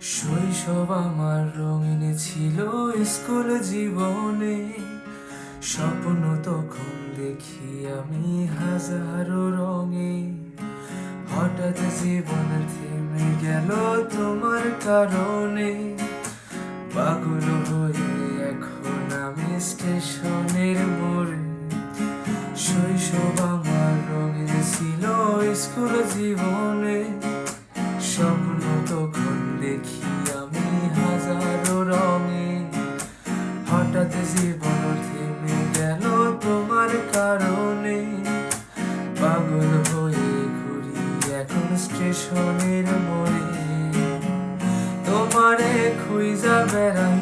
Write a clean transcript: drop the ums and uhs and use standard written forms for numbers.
শৈশব আমার রঙিন ছিল স্কুল জীবনে, স্বপ্ন তখন দেখি আমি হাজারো রঙে। হঠাৎ জীবন থেমে গেল তোমার কারণে, পাগল হয়ে এখন আমি স্টেশনের মোড়ে। শৈশব আমার রঙিন ছিল স্কুল জীবনে, স্বপ্ন তখন দেখি আমি হাজারো রঙে। হঠাৎ জীবন থেমে গেল তোমার কারণে, পাগল হয়ে ঘুরি এখন স্টেশনের মোড়ে। তোমারে খুঁজা বেড়াই